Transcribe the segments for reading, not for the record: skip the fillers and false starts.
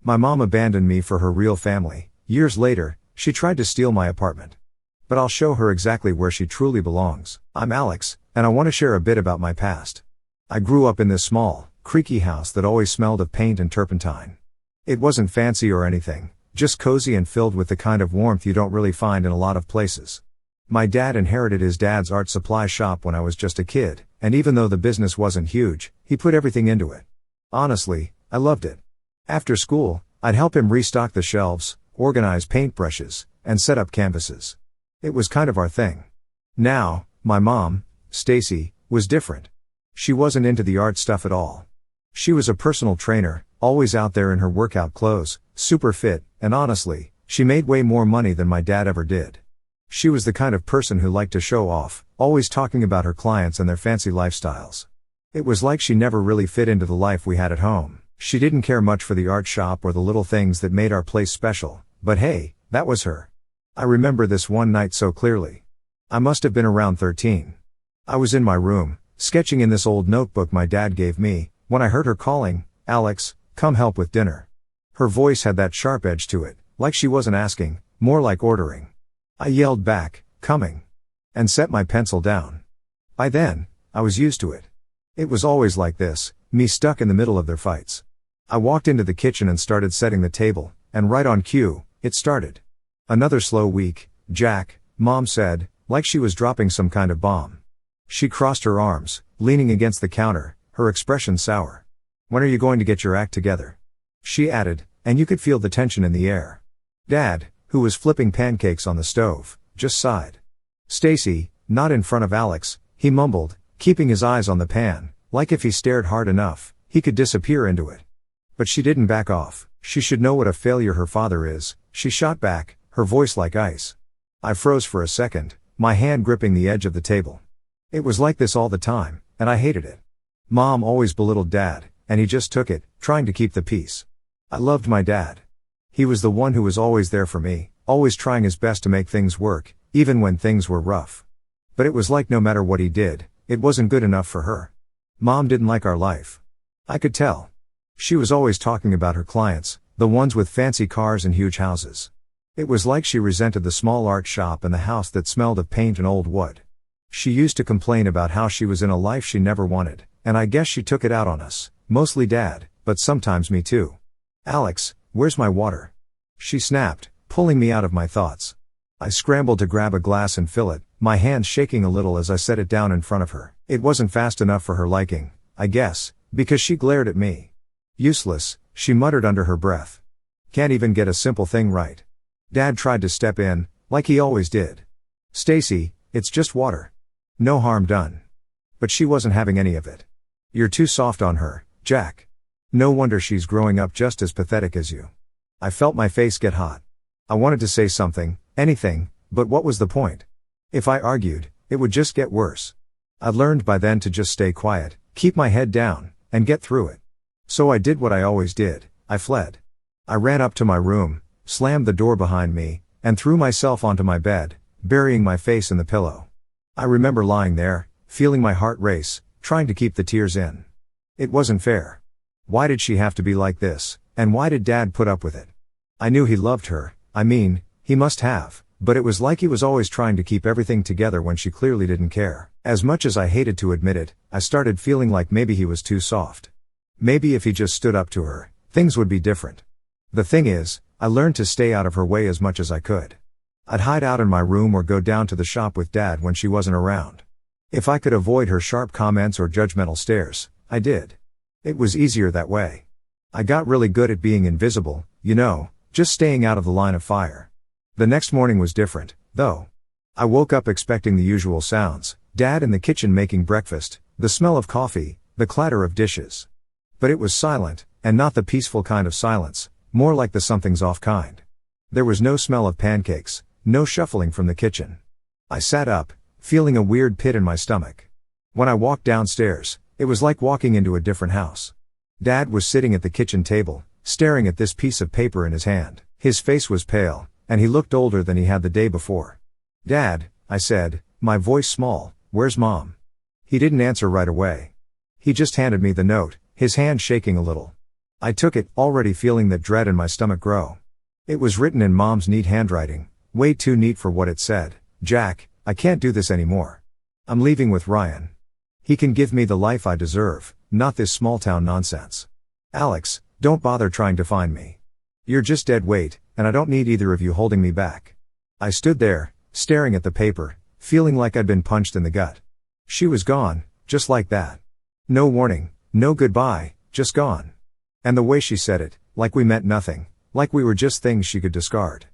My mom abandoned me for her real family. Years later, she tried to steal my apartment. But I'll show her exactly where she truly belongs. I'm Alex, and I want to share a bit about my past. I grew up in this small, creaky house that always smelled of paint and turpentine. It wasn't fancy or anything, just cozy and filled with the kind of warmth you don't really find in a lot of places. My dad inherited his dad's art supply shop when I was just a kid, and even though the business wasn't huge, he put everything into it. Honestly, I loved it. After school, I'd help him restock the shelves, organize paintbrushes, and set up canvases. It was kind of our thing. Now, my mom, Stacy, was different. She wasn't into the art stuff at all. She was a personal trainer, always out there in her workout clothes, super fit, and honestly, she made way more money than my dad ever did. She was the kind of person who liked to show off, always talking about her clients and their fancy lifestyles. It was like she never really fit into the life we had at home. She didn't care much for the art shop or the little things that made our place special, but hey, that was her. I remember this one night so clearly. I must have been around 13. I was in my room, sketching in this old notebook my dad gave me, when I heard her calling, "Alex, come help with dinner." Her voice had that sharp edge to it, like she wasn't asking, more like ordering. I yelled back, "Coming," and set my pencil down. By then, I was used to it. It was always like this, me stuck in the middle of their fights. I walked into the kitchen and started setting the table, and right on cue, it started. "Another slow week, Jack," Mom said, like she was dropping some kind of bomb. She crossed her arms, leaning against the counter, her expression sour. "When are you going to get your act together?" she added, and you could feel the tension in the air. Dad, who was flipping pancakes on the stove, just sighed. "Stacy, not in front of Alex," he mumbled, keeping his eyes on the pan, like if he stared hard enough, he could disappear into it. But she didn't back off. "She should know what a failure her father is," she shot back, her voice like ice. I froze for a second, my hand gripping the edge of the table. It was like this all the time, and I hated it. Mom always belittled Dad, and he just took it, trying to keep the peace. I loved my dad. He was the one who was always there for me, always trying his best to make things work, even when things were rough. But it was like no matter what he did, it wasn't good enough for her. Mom didn't like our life. I could tell. She was always talking about her clients, the ones with fancy cars and huge houses. It was like she resented the small art shop and the house that smelled of paint and old wood. She used to complain about how she was in a life she never wanted, and I guess she took it out on us, mostly Dad, but sometimes me too. "Alex, where's my water?" she snapped, pulling me out of my thoughts. I scrambled to grab a glass and fill it, my hands shaking a little as I set it down in front of her. It wasn't fast enough for her liking, I guess, because she glared at me. "Useless," she muttered under her breath. "Can't even get a simple thing right." Dad tried to step in, like he always did. "Stacy, it's just water. No harm done." But she wasn't having any of it. "You're too soft on her, Jack. No wonder she's growing up just as pathetic as you." I felt my face get hot. I wanted to say something, anything, but what was the point? If I argued, it would just get worse. I'd learned by then to just stay quiet, keep my head down, and get through it. So I did what I always did, I fled. I ran up to my room, slammed the door behind me, and threw myself onto my bed, burying my face in the pillow. I remember lying there, feeling my heart race, trying to keep the tears in. It wasn't fair. Why did she have to be like this, and why did Dad put up with it? I knew he loved her, I mean, he must have, but it was like he was always trying to keep everything together when she clearly didn't care. As much as I hated to admit it, I started feeling like maybe he was too soft. Maybe if he just stood up to her, things would be different. The thing is, I learned to stay out of her way as much as I could. I'd hide out in my room or go down to the shop with Dad when she wasn't around. If I could avoid her sharp comments or judgmental stares, I did. It was easier that way. I got really good at being invisible, just staying out of the line of fire. The next morning was different, though. I woke up expecting the usual sounds, Dad in the kitchen making breakfast, the smell of coffee, the clatter of dishes. But it was silent, and not the peaceful kind of silence, more like the something's off kind. There was no smell of pancakes, no shuffling from the kitchen. I sat up, feeling a weird pit in my stomach. When I walked downstairs, it was like walking into a different house. Dad was sitting at the kitchen table, staring at this piece of paper in his hand. His face was pale, and he looked older than he had the day before. "Dad," I said, my voice small, "where's Mom?" He didn't answer right away. He just handed me the note, his hand shaking a little. I took it, already feeling that dread in my stomach grow. It was written in Mom's neat handwriting, way too neat for what it said. Jack, I can't do this anymore. I'm leaving with Ryan. He can give me the life I deserve, not this small town nonsense. Alex, don't bother trying to find me. You're just dead weight, and I don't need either of you holding me back. I stood there, staring at the paper, feeling like I'd been punched in the gut. She was gone, just like that. No warning, no goodbye, just gone. And the way she said it, like we meant nothing, like we were just things she could discard.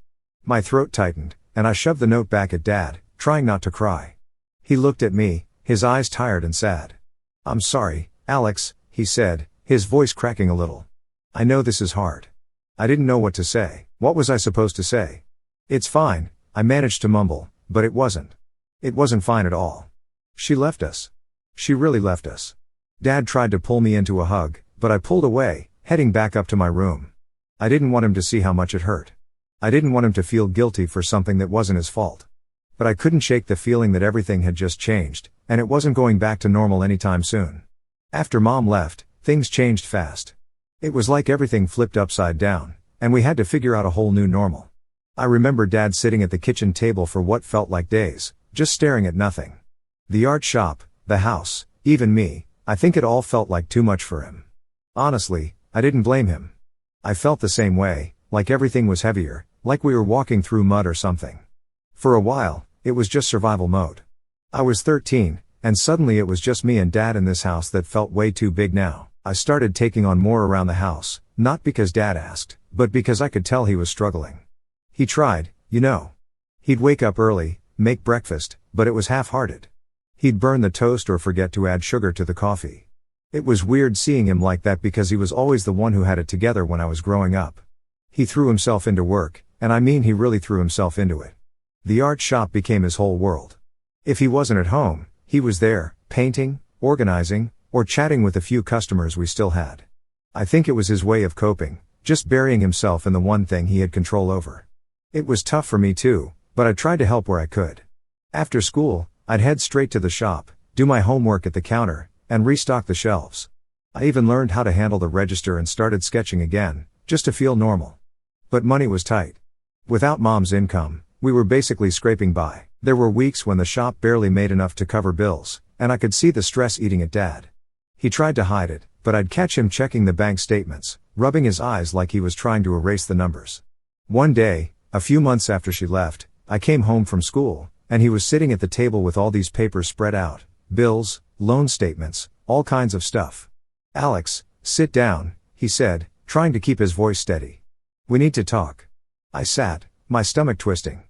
My throat tightened, and I shoved the note back at Dad, trying not to cry. He looked at me, his eyes tired and sad. I'm sorry, Alex, he said, his voice cracking a little. I know this is hard. I didn't know what to say. What was I supposed to say? It's fine, I managed to mumble, but it wasn't. It wasn't fine at all. She left us. She really left us. Dad tried to pull me into a hug, but I pulled away, heading back up to my room. I didn't want him to see how much it hurt. I didn't want him to feel guilty for something that wasn't his fault. But I couldn't shake the feeling that everything had just changed, and it wasn't going back to normal anytime soon. After Mom left, things changed fast. It was like everything flipped upside down, and we had to figure out a whole new normal. I remember Dad sitting at the kitchen table for what felt like days, just staring at nothing. The art shop, the house, even me, I think it all felt like too much for him. Honestly, I didn't blame him. I felt the same way, like everything was heavier, like we were walking through mud or something. For a while, it was just survival mode. I was 13, and suddenly it was just me and Dad in this house that felt way too big now. I started taking on more around the house, not because Dad asked, but because I could tell he was struggling. He tried, you know. He'd wake up early, make breakfast, but it was half-hearted. He'd burn the toast or forget to add sugar to the coffee. It was weird seeing him like that because he was always the one who had it together when I was growing up. He threw himself into work, and I mean he really threw himself into it. The art shop became his whole world. If he wasn't at home, he was there, painting, organizing, or chatting with the few customers we still had. I think it was his way of coping, just burying himself in the one thing he had control over. It was tough for me too, but I tried to help where I could. After school, I'd head straight to the shop, do my homework at the counter, and restock the shelves. I even learned how to handle the register and started sketching again, just to feel normal. But money was tight. Without Mom's income, we were basically scraping by. There were weeks when the shop barely made enough to cover bills, and I could see the stress eating at Dad. He tried to hide it, but I'd catch him checking the bank statements, rubbing his eyes like he was trying to erase the numbers. One day, a few months after she left, I came home from school, and he was sitting at the table with all these papers spread out, bills, loan statements, all kinds of stuff. Alex, sit down, he said, trying to keep his voice steady. We need to talk. I sat, my stomach twisting.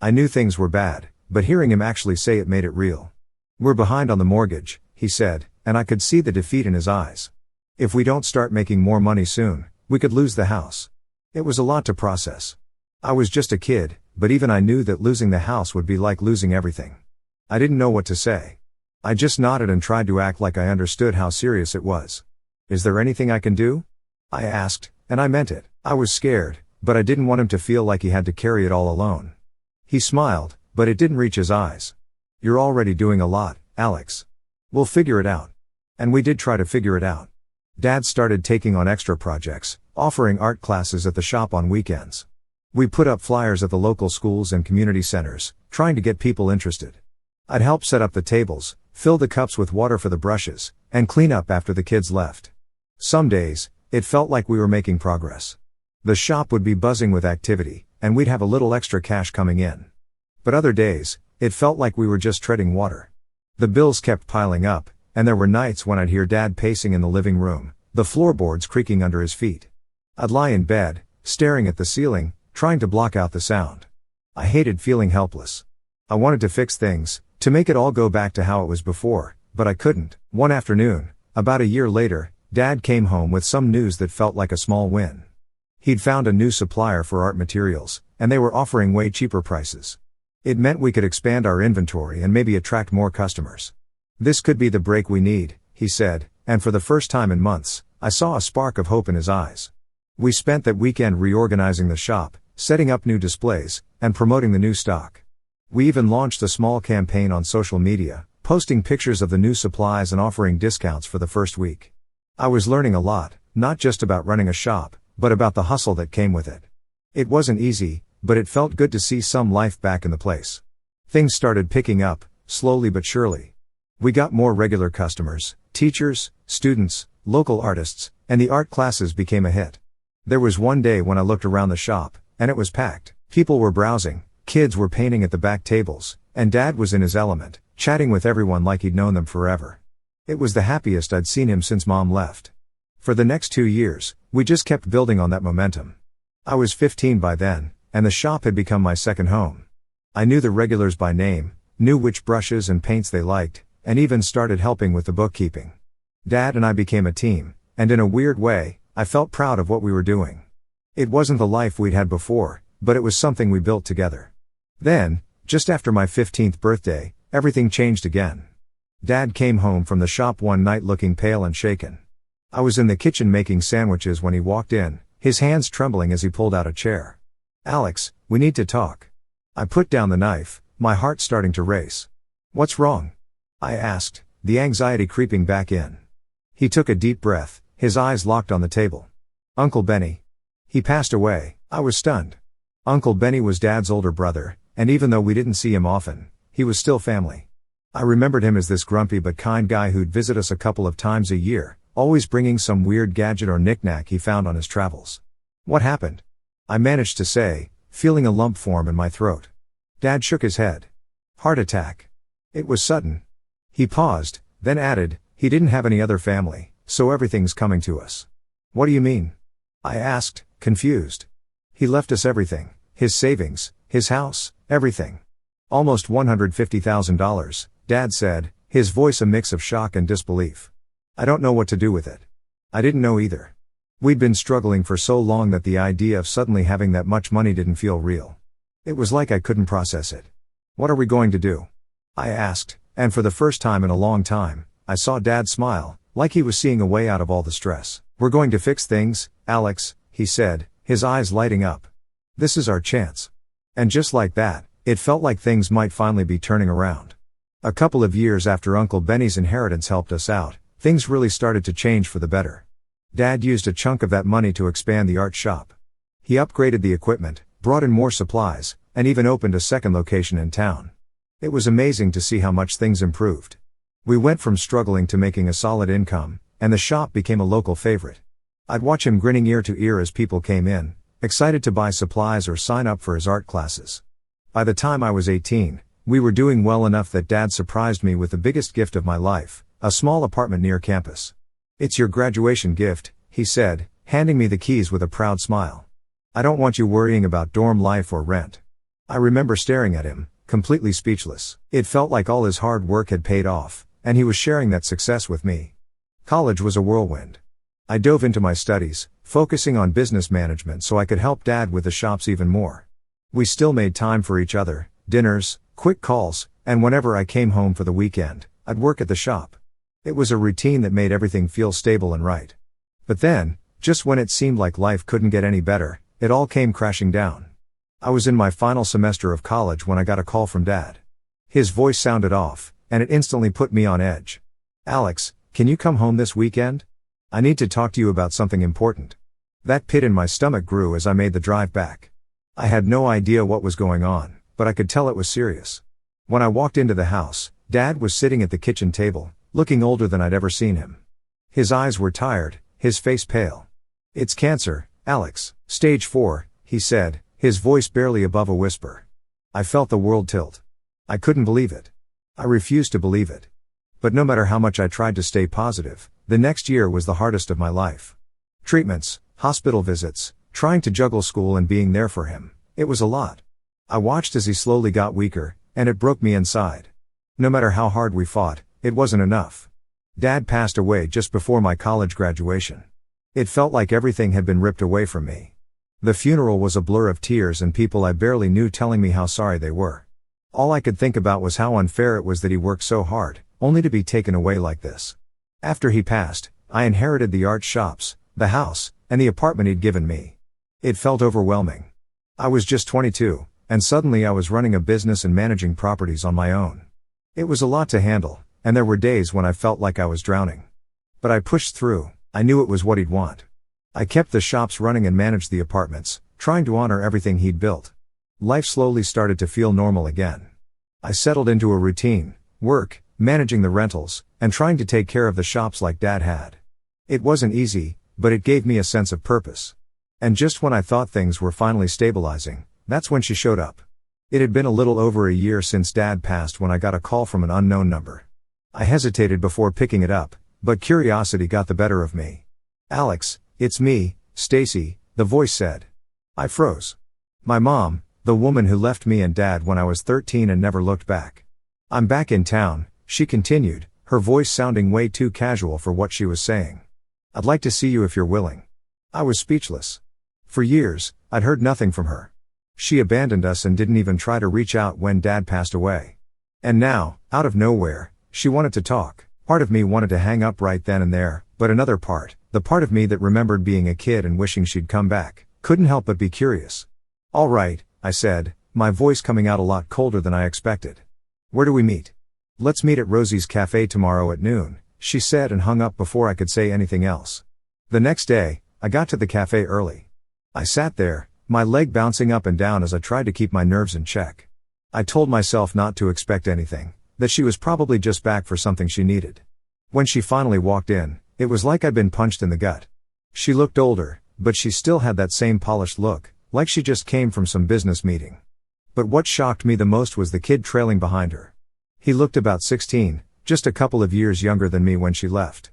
I knew things were bad, but hearing him actually say it made it real. We're behind on the mortgage, he said, and I could see the defeat in his eyes. If we don't start making more money soon, we could lose the house. It was a lot to process. I was just a kid, but even I knew that losing the house would be like losing everything. I didn't know what to say. I just nodded and tried to act like I understood how serious it was. Is there anything I can do? I asked, and I meant it. I was scared, but I didn't want him to feel like he had to carry it all alone. He smiled, but it didn't reach his eyes. You're already doing a lot, Alex. We'll figure it out. And we did try to figure it out. Dad started taking on extra projects, offering art classes at the shop on weekends. We put up flyers at the local schools and community centers, trying to get people interested. I'd help set up the tables, fill the cups with water for the brushes, and clean up after the kids left. Some days, it felt like we were making progress. The shop would be buzzing with activity, and we'd have a little extra cash coming in. But other days, it felt like we were just treading water. The bills kept piling up, and there were nights when I'd hear Dad pacing in the living room, the floorboards creaking under his feet. I'd lie in bed, staring at the ceiling, trying to block out the sound. I hated feeling helpless. I wanted to fix things, to make it all go back to how it was before, but I couldn't. One afternoon, about a year later, Dad came home with some news that felt like a small win. He'd found a new supplier for art materials, and they were offering way cheaper prices. It meant we could expand our inventory and maybe attract more customers. This could be the break we need, he said, and for the first time in months, I saw a spark of hope in his eyes. We spent that weekend reorganizing the shop, setting up new displays, and promoting the new stock. We even launched a small campaign on social media, posting pictures of the new supplies and offering discounts for the first week. I was learning a lot, not just about running a shop, but about the hustle that came with it. It wasn't easy, but it felt good to see some life back in the place. Things started picking up, slowly but surely. We got more regular customers, teachers, students, local artists, and the art classes became a hit. There was one day when I looked around the shop, and it was packed. People were browsing, kids were painting at the back tables, and Dad was in his element, chatting with everyone like he'd known them forever. It was the happiest I'd seen him since Mom left. For the next 2 years, we just kept building on that momentum. I was 15 by then, and the shop had become my second home. I knew the regulars by name, knew which brushes and paints they liked, and even started helping with the bookkeeping. Dad and I became a team, and in a weird way, I felt proud of what we were doing. It wasn't the life we'd had before, but it was something we built together. Then, just after my 15th birthday, everything changed again. Dad came home from the shop one night looking pale and shaken. I was in the kitchen making sandwiches when he walked in, his hands trembling as he pulled out a chair. "Alex, we need to talk." I put down the knife, my heart starting to race. "What's wrong?" I asked, the anxiety creeping back in. He took a deep breath, his eyes locked on the table. "Uncle Benny. He passed away." I was stunned. Uncle Benny was Dad's older brother, and even though we didn't see him often, he was still family. I remembered him as this grumpy but kind guy who'd visit us a couple of times a year, always bringing some weird gadget or knick-knack he found on his travels. "What happened?" I managed to say, feeling a lump form in my throat. Dad shook his head. "Heart attack. It was sudden." He paused, then added, "He didn't have any other family, so everything's coming to us." "What do you mean?" I asked, confused. "He left us everything, his savings, his house, everything. Almost $150,000, Dad said, his voice a mix of shock and disbelief. I don't know what to do with it." I didn't know either. We'd been struggling for so long that the idea of suddenly having that much money didn't feel real. It was like I couldn't process it. "What are we going to do?" I asked, and for the first time in a long time, I saw Dad smile, like he was seeing a way out of all the stress. "We're going to fix things, Alex," he said, his eyes lighting up. "This is our chance." And just like that, it felt like things might finally be turning around. A couple of years after Uncle Benny's inheritance helped us out, things really started to change for the better. Dad used a chunk of that money to expand the art shop. He upgraded the equipment, brought in more supplies, and even opened a second location in town. It was amazing to see how much things improved. We went from struggling to making a solid income, and the shop became a local favorite. I'd watch him grinning ear to ear as people came in, excited to buy supplies or sign up for his art classes. By the time I was 18, we were doing well enough that Dad surprised me with the biggest gift of my life, a small apartment near campus. "It's your graduation gift," he said, handing me the keys with a proud smile. "I don't want you worrying about dorm life or rent." I remember staring at him, completely speechless. It felt like all his hard work had paid off, and he was sharing that success with me. College was a whirlwind. I dove into my studies, focusing on business management so I could help Dad with the shops even more. We still made time for each other, dinners, quick calls, and whenever I came home for the weekend, I'd work at the shop. It was a routine that made everything feel stable and right. But then, just when it seemed like life couldn't get any better, it all came crashing down. I was in my final semester of college when I got a call from Dad. His voice sounded off, and it instantly put me on edge. "Alex, can you come home this weekend? I need to talk to you about something important." That pit in my stomach grew as I made the drive back. I had no idea what was going on, but I could tell it was serious. When I walked into the house, Dad was sitting at the kitchen table, looking older than I'd ever seen him. His eyes were tired, his face pale. "It's cancer, Alex, stage 4, he said, his voice barely above a whisper. I felt the world tilt. I couldn't believe it. I refused to believe it. But no matter how much I tried to stay positive, the next year was the hardest of my life. Treatments, hospital visits, trying to juggle school and being there for him, it was a lot. I watched as he slowly got weaker, and it broke me inside. No matter how hard we fought, it wasn't enough. Dad passed away just before my college graduation. It felt like everything had been ripped away from me. The funeral was a blur of tears and people I barely knew telling me how sorry they were. All I could think about was how unfair it was that he worked so hard, only to be taken away like this. After he passed, I inherited the art shops, the house, and the apartment he'd given me. It felt overwhelming. I was just 22, and suddenly I was running a business and managing properties on my own. It was a lot to handle, and there were days when I felt like I was drowning. But I pushed through. I knew it was what he'd want. I kept the shops running and managed the apartments, trying to honor everything he'd built. Life slowly started to feel normal again. I settled into a routine, work, managing the rentals, and trying to take care of the shops like Dad had. It wasn't easy, but it gave me a sense of purpose. And just when I thought things were finally stabilizing, that's when she showed up. It had been a little over a year since Dad passed when I got a call from an unknown number. I hesitated before picking it up, but curiosity got the better of me. "Alex, it's me, Stacy," the voice said. I froze. My mom, the woman who left me and Dad when I was 13 and never looked back. "I'm back in town," she continued, her voice sounding way too casual for what she was saying. "I'd like to see you if you're willing." I was speechless. For years, I'd heard nothing from her. She abandoned us and didn't even try to reach out when Dad passed away. And now, out of nowhere, she wanted to talk. Part of me wanted to hang up right then and there, but another part, the part of me that remembered being a kid and wishing she'd come back, couldn't help but be curious. "All right," I said, my voice coming out a lot colder than I expected. "Where do we meet?" "Let's meet at Rosie's Cafe tomorrow at noon," she said and hung up before I could say anything else. The next day, I got to the cafe early. I sat there, my leg bouncing up and down as I tried to keep my nerves in check. I told myself not to expect anything, that she was probably just back for something she needed. When she finally walked in, it was like I'd been punched in the gut. She looked older, but she still had that same polished look, like she just came from some business meeting. But what shocked me the most was the kid trailing behind her. He looked about 16, just a couple of years younger than me when she left.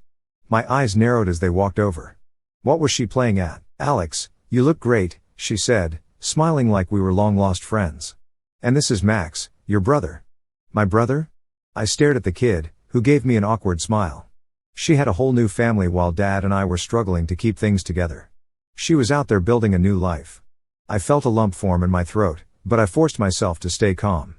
My eyes narrowed as they walked over. What was she playing at? "Alex, you look great," she said, smiling like we were long-lost friends. "And this is Max, your brother." "My brother?" I stared at the kid, who gave me an awkward smile. She had a whole new family while Dad and I were struggling to keep things together. She was out there building a new life. I felt a lump form in my throat, but I forced myself to stay calm.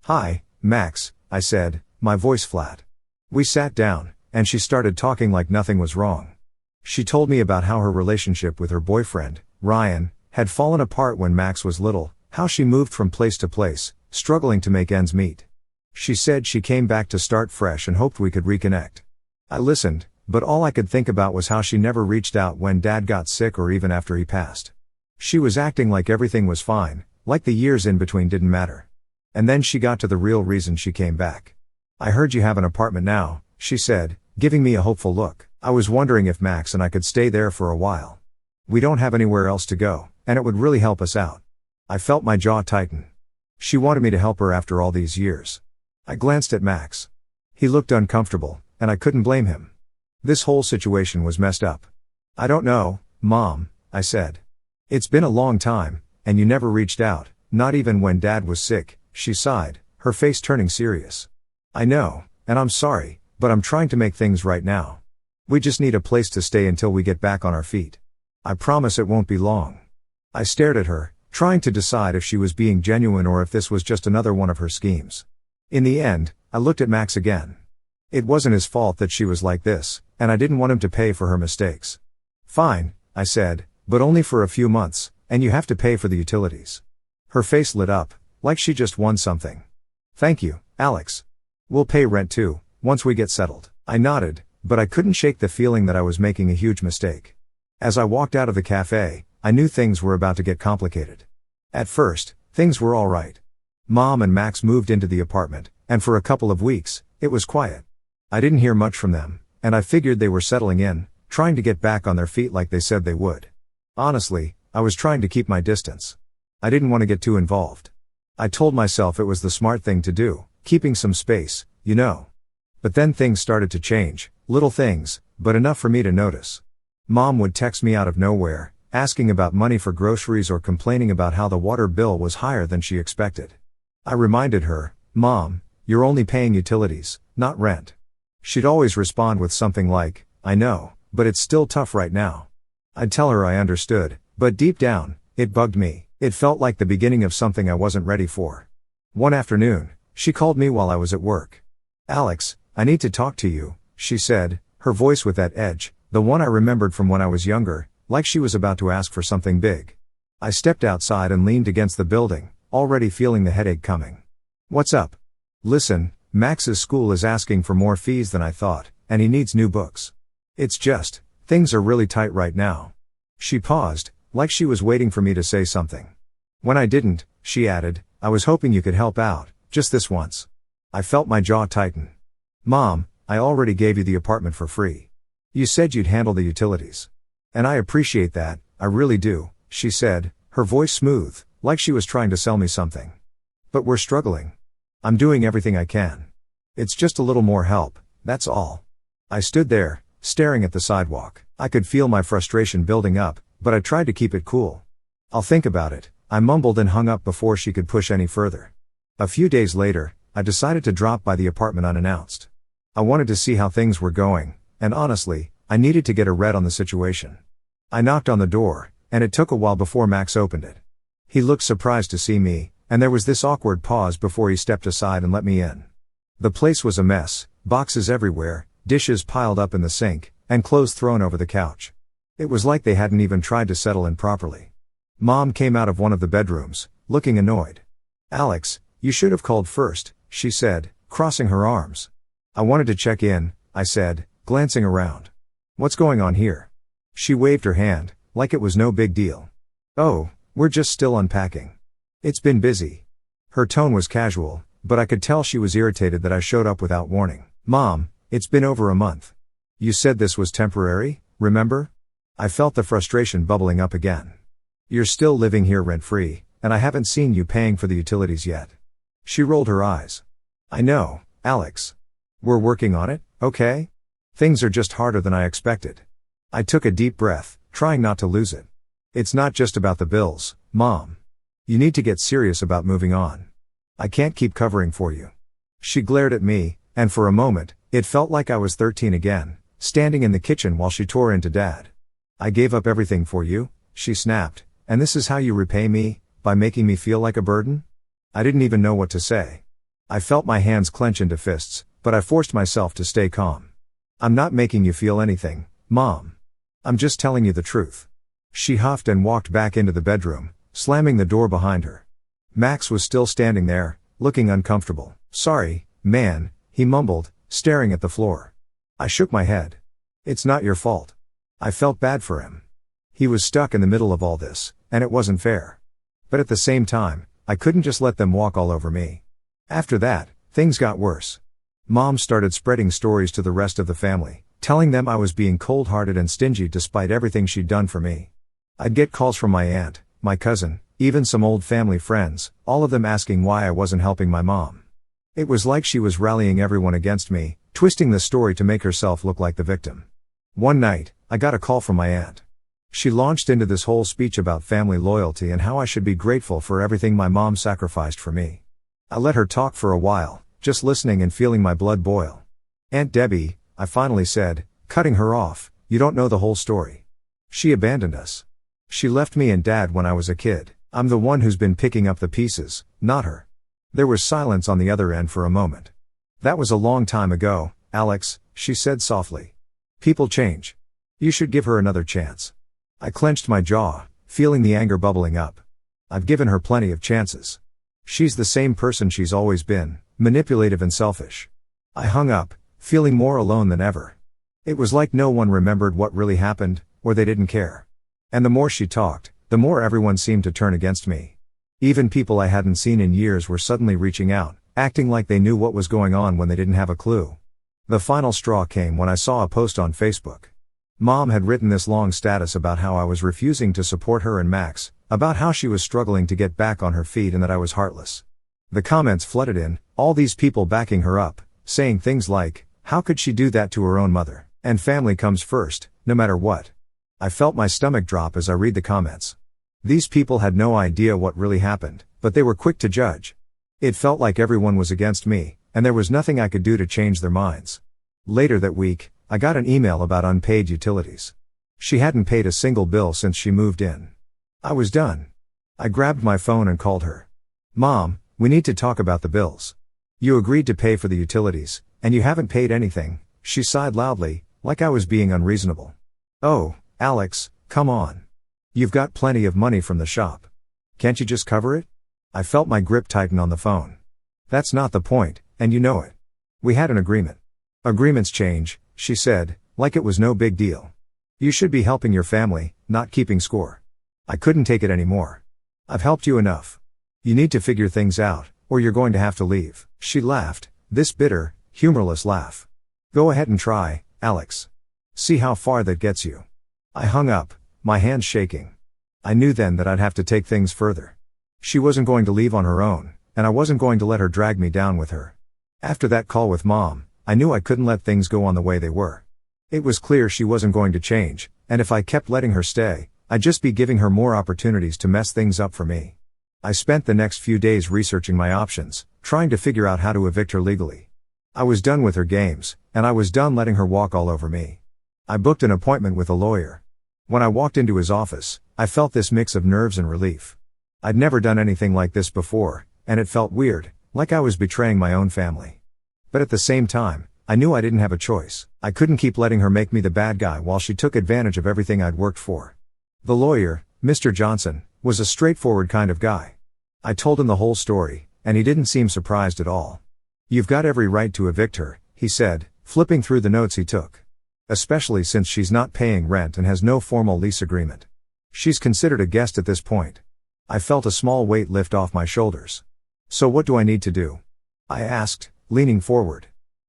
"Hi, Max," I said, my voice flat. We sat down, and she started talking like nothing was wrong. She told me about how her relationship with her boyfriend, Ryan, had fallen apart when Max was little, how she moved from place to place, struggling to make ends meet. She said she came back to start fresh and hoped we could reconnect. I listened, but all I could think about was how she never reached out when Dad got sick or even after he passed. She was acting like everything was fine, like the years in between didn't matter. And then she got to the real reason she came back. "I heard you have an apartment now," she said, giving me a hopeful look. "I was wondering if Max and I could stay there for a while. We don't have anywhere else to go, and it would really help us out." I felt my jaw tighten. She wanted me to help her after all these years. I glanced at Max. He looked uncomfortable, and I couldn't blame him. This whole situation was messed up. "I don't know, Mom," I said. "It's been a long time, and you never reached out, not even when Dad was sick," she sighed, her face turning serious. "I know, and I'm sorry, but I'm trying to make things right now. We just need a place to stay until we get back on our feet. I promise it won't be long." I stared at her, trying to decide if she was being genuine or if this was just another one of her schemes. In the end, I looked at Max again. It wasn't his fault that she was like this, and I didn't want him to pay for her mistakes. "Fine," I said, "but only for a few months, and you have to pay for the utilities." Her face lit up, like she just won something. "Thank you, Alex. We'll pay rent too, once we get settled." I nodded, but I couldn't shake the feeling that I was making a huge mistake. As I walked out of the cafe, I knew things were about to get complicated. At first, things were all right. Mom and Max moved into the apartment, and for a couple of weeks, it was quiet. I didn't hear much from them, and I figured they were settling in, trying to get back on their feet like they said they would. Honestly, I was trying to keep my distance. I didn't want to get too involved. I told myself it was the smart thing to do, keeping some space, you know. But then things started to change, little things, but enough for me to notice. Mom would text me out of nowhere, asking about money for groceries or complaining about how the water bill was higher than she expected. I reminded her, "Mom, you're only paying utilities, not rent." She'd always respond with something like, "I know, but it's still tough right now." I'd tell her I understood, but deep down, it bugged me. It felt like the beginning of something I wasn't ready for. One afternoon, she called me while I was at work. "Alex, I need to talk to you," she said, her voice with that edge, the one I remembered from when I was younger, like she was about to ask for something big. I stepped outside and leaned against the building, already feeling the headache coming. "What's up?" "Listen, Max's school is asking for more fees than I thought, and he needs new books. It's just Things are really tight right now. She paused, like she was waiting for me to say something. When I didn't, she added, I was hoping you could help out, just this once. I felt my jaw tighten. Mom, I already gave you the apartment for free. You said you'd handle the utilities. And I appreciate that, I really do, she said, her voice smooth, like she was trying to sell me something. But we're struggling. I'm doing everything I can. It's just a little more help, that's all. I stood there, staring at the sidewalk. I could feel my frustration building up, but I tried to keep it cool. I'll think about it, I mumbled and hung up before she could push any further. A few days later, I decided to drop by the apartment unannounced. I wanted to see how things were going, and honestly, I needed to get a read on the situation. I knocked on the door, and it took a while before Max opened it. He looked surprised to see me, and there was this awkward pause before he stepped aside and let me in. The place was a mess, boxes everywhere, dishes piled up in the sink, and clothes thrown over the couch. It was like they hadn't even tried to settle in properly. Mom came out of one of the bedrooms, looking annoyed. Alex, you should have called first, she said, crossing her arms. I wanted to check in, I said, glancing around. What's going on here? She waved her hand, like it was no big deal. Oh, we're just still unpacking. It's been busy. Her tone was casual, but I could tell she was irritated that I showed up without warning. Mom, it's been over a month. You said this was temporary, remember? I felt the frustration bubbling up again. You're still living here rent-free, and I haven't seen you paying for the utilities yet. She rolled her eyes. I know, Alex. We're working on it, okay? Things are just harder than I expected. I took a deep breath, trying not to lose it. It's not just about the bills, Mom. You need to get serious about moving on. I can't keep covering for you. She glared at me, and for a moment, it felt like I was 13 again, standing in the kitchen while she tore into Dad. I gave up everything for you, she snapped, and this is how you repay me, by making me feel like a burden? I didn't even know what to say. I felt my hands clench into fists, but I forced myself to stay calm. I'm not making you feel anything, Mom. I'm just telling you the truth. She huffed and walked back into the bedroom, slamming the door behind her. Max was still standing there, looking uncomfortable. Sorry, man, he mumbled, staring at the floor. I shook my head. It's not your fault. I felt bad for him. He was stuck in the middle of all this, and it wasn't fair. But at the same time, I couldn't just let them walk all over me. After that, things got worse. Mom started spreading stories to the rest of the family, telling them I was being cold-hearted and stingy despite everything she'd done for me. I'd get calls from my aunt, my cousin, even some old family friends, all of them asking why I wasn't helping my mom. It was like she was rallying everyone against me, twisting the story to make herself look like the victim. One night, I got a call from my aunt. She launched into this whole speech about family loyalty and how I should be grateful for everything my mom sacrificed for me. I let her talk for a while, just listening and feeling my blood boil. Aunt Debbie, I finally said, cutting her off, you don't know the whole story. She abandoned us. She left me and Dad when I was a kid. I'm the one who's been picking up the pieces, not her. There was silence on the other end for a moment. That was a long time ago, Alex, she said softly. People change. You should give her another chance. I clenched my jaw, feeling the anger bubbling up. I've given her plenty of chances. She's the same person she's always been, manipulative and selfish. I hung up, feeling more alone than ever. It was like no one remembered what really happened, or they didn't care. And the more she talked, the more everyone seemed to turn against me. Even people I hadn't seen in years were suddenly reaching out, acting like they knew what was going on when they didn't have a clue. The final straw came when I saw a post on Facebook. Mom had written this long status about how I was refusing to support her and Max, about how she was struggling to get back on her feet and that I was heartless. The comments flooded in, all these people backing her up, saying things like, how could she do that to her own mother, and family comes first, no matter what. I felt my stomach drop as I read the comments. These people had no idea what really happened, but they were quick to judge. It felt like everyone was against me, and there was nothing I could do to change their minds. Later that week, I got an email about unpaid utilities. She hadn't paid a single bill since she moved in. I was done. I grabbed my phone and called her. Mom, we need to talk about the bills. You agreed to pay for the utilities, and you haven't paid anything, she sighed loudly, like I was being unreasonable. Oh, Alex, come on. You've got plenty of money from the shop. Can't you just cover it? I felt my grip tighten on the phone. That's not the point, and you know it. We had an agreement. Agreements change, she said, like it was no big deal. You should be helping your family, not keeping score. I couldn't take it anymore. I've helped you enough. You need to figure things out, or you're going to have to leave. She laughed, this bitter, humorless laugh. Go ahead and try, Alex. See how far that gets you. I hung up, my hands shaking. I knew then that I'd have to take things further. She wasn't going to leave on her own, and I wasn't going to let her drag me down with her. After that call with Mom, I knew I couldn't let things go on the way they were. It was clear she wasn't going to change, and if I kept letting her stay, I'd just be giving her more opportunities to mess things up for me. I spent the next few days researching my options, trying to figure out how to evict her legally. I was done with her games, and I was done letting her walk all over me. I booked an appointment with a lawyer. When I walked into his office, I felt this mix of nerves and relief. I'd never done anything like this before, and it felt weird, like I was betraying my own family. But at the same time, I knew I didn't have a choice. I couldn't keep letting her make me the bad guy while she took advantage of everything I'd worked for. The lawyer, Mr. Johnson, was a straightforward kind of guy. I told him the whole story, and he didn't seem surprised at all. You've got every right to evict her, he said, flipping through the notes he took. Especially since she's not paying rent and has no formal lease agreement. She's considered a guest at this point. I felt a small weight lift off my shoulders. So what do I need to do? I asked, leaning forward.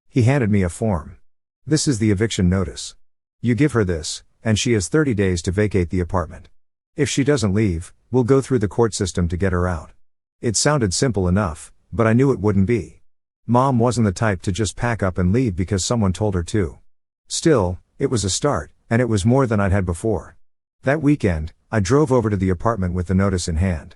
He handed me a form. This is the eviction notice. You give her this, and she has 30 days to vacate the apartment. If she doesn't leave, we'll go through the court system to get her out. It sounded simple enough, but I knew it wouldn't be. Mom wasn't the type to just pack up and leave because someone told her to. Still, it was a start, and it was more than I'd had before. That weekend, I drove over to the apartment with the notice in hand.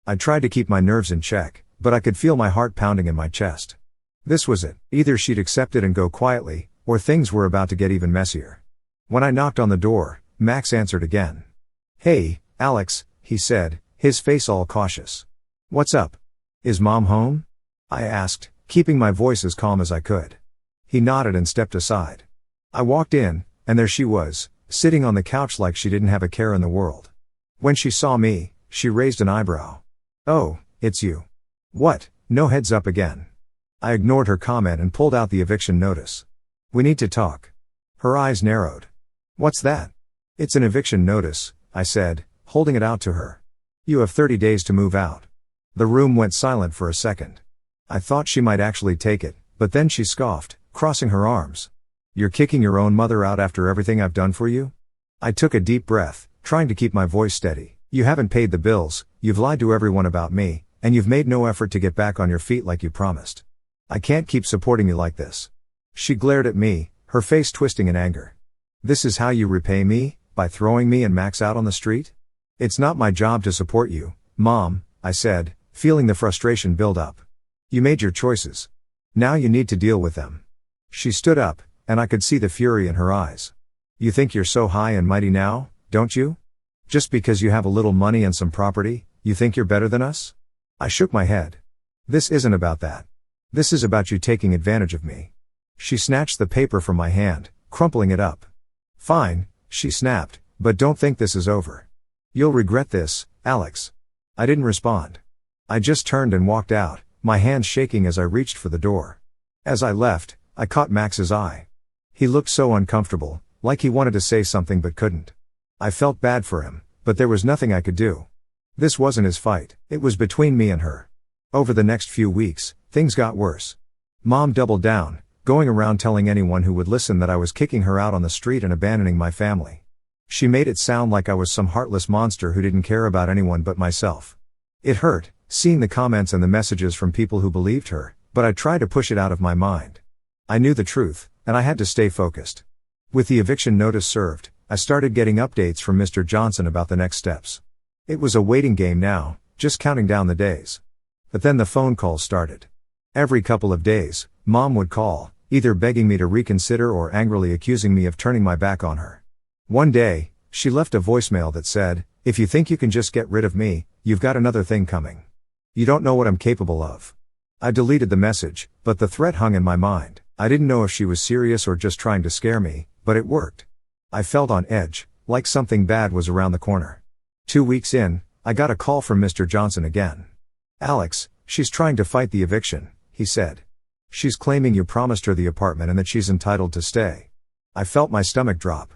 I tried to keep my nerves in check, but I could feel my heart pounding in my chest. This was it. Either she'd accept it and go quietly, or things were about to get even messier. When I knocked on the door, Max answered again. Hey, Alex, he said, his face all cautious. What's up? Is Mom home? I asked, keeping my voice as calm as I could. He nodded and stepped aside. I walked in, and there she was, sitting on the couch like she didn't have a care in the world. When she saw me, she raised an eyebrow. Oh, it's you. What, no heads up again? I ignored her comment and pulled out the eviction notice. We need to talk. Her eyes narrowed. What's that? It's an eviction notice, I said, holding it out to her. You have 30 days to move out. The room went silent for a second. I thought she might actually take it, but then she scoffed, crossing her arms. You're kicking your own mother out after everything I've done for you? I took a deep breath, trying to keep my voice steady. You haven't paid the bills, you've lied to everyone about me, and you've made no effort to get back on your feet like you promised. I can't keep supporting you like this. She glared at me, her face twisting in anger. This is how you repay me, by throwing me and Max out on the street? It's not my job to support you, Mom, I said, feeling the frustration build up. You made your choices. Now you need to deal with them. She stood up, and I could see the fury in her eyes. You think you're so high and mighty now, don't you? Just because you have a little money and some property, you think you're better than us? I shook my head. This isn't about that. This is about you taking advantage of me. She snatched the paper from my hand, crumpling it up. Fine, she snapped, but don't think this is over. You'll regret this, Alex. I didn't respond. I just turned and walked out, my hands shaking as I reached for the door. As I left, I caught Max's eye. He looked so uncomfortable, like he wanted to say something but couldn't. I felt bad for him, but there was nothing I could do. This wasn't his fight, it was between me and her. Over the next few weeks, things got worse. Mom doubled down, going around telling anyone who would listen that I was kicking her out on the street and abandoning my family. She made it sound like I was some heartless monster who didn't care about anyone but myself. It hurt, seeing the comments and the messages from people who believed her, but I tried to push it out of my mind. I knew the truth, and I had to stay focused. With the eviction notice served, I started getting updates from Mr. Johnson about the next steps. It was a waiting game now, just counting down the days. But then the phone calls started. Every couple of days, Mom would call, either begging me to reconsider or angrily accusing me of turning my back on her. One day, she left a voicemail that said, "If you think you can just get rid of me, you've got another thing coming. You don't know what I'm capable of." I deleted the message, but the threat hung in my mind. I didn't know if she was serious or just trying to scare me, but it worked. I felt on edge, like something bad was around the corner. 2 weeks in, I got a call from Mr. Johnson again. "Alex, she's trying to fight the eviction," he said. "She's claiming you promised her the apartment and that she's entitled to stay." I felt my stomach drop.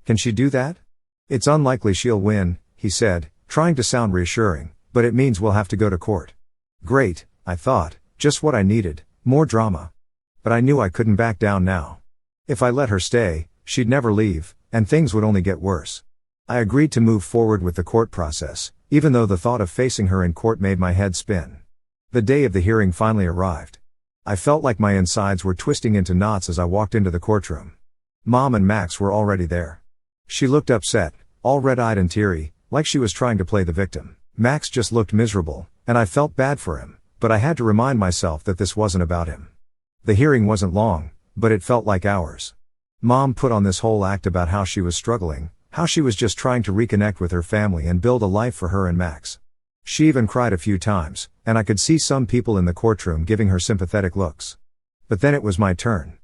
Can she do that? It's unlikely she'll win, he said, trying to sound reassuring, but it means we'll have to go to court. Great, I thought, just what I needed, more drama. But I knew I couldn't back down now. If I let her stay, she'd never leave, and things would only get worse. I agreed to move forward with the court process, even though the thought of facing her in court made my head spin. The day of the hearing finally arrived. I felt like my insides were twisting into knots as I walked into the courtroom. Mom and Max were already there. She looked upset, all red-eyed and teary, like she was trying to play the victim. Max just looked miserable, and I felt bad for him, but I had to remind myself that this wasn't about him. The hearing wasn't long, but it felt like hours. Mom put on this whole act about how she was struggling, how she was just trying to reconnect with her family and build a life for her and Max. She even cried a few times, and I could see some people in the courtroom giving her sympathetic looks. But then it was my turn.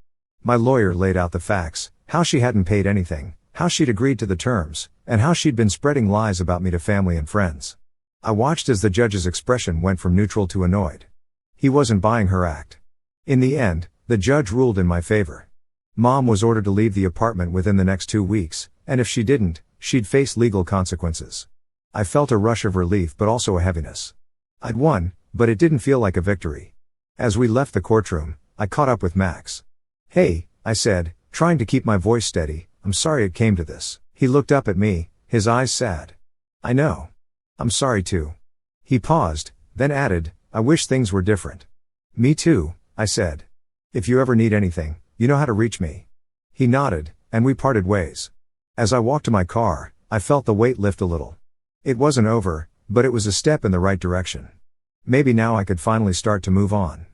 My lawyer laid out the facts, how she hadn't paid anything, how she'd agreed to the terms, and how she'd been spreading lies about me to family and friends. I watched as the judge's expression went from neutral to annoyed. He wasn't buying her act. In the end, the judge ruled in my favor. Mom was ordered to leave the apartment within the next 2 weeks, and if she didn't, she'd face legal consequences. I felt a rush of relief but also a heaviness. I'd won, but it didn't feel like a victory. As we left the courtroom, I caught up with Max. "Hey," I said, trying to keep my voice steady, "I'm sorry it came to this." He looked up at me, his eyes sad. "I know. I'm sorry too." He paused, then added, "I wish things were different." "Me too," I said. "If you ever need anything, you know how to reach me." He nodded, and we parted ways. As I walked to my car, I felt the weight lift a little. It wasn't over, but it was a step in the right direction. Maybe now I could finally start to move on.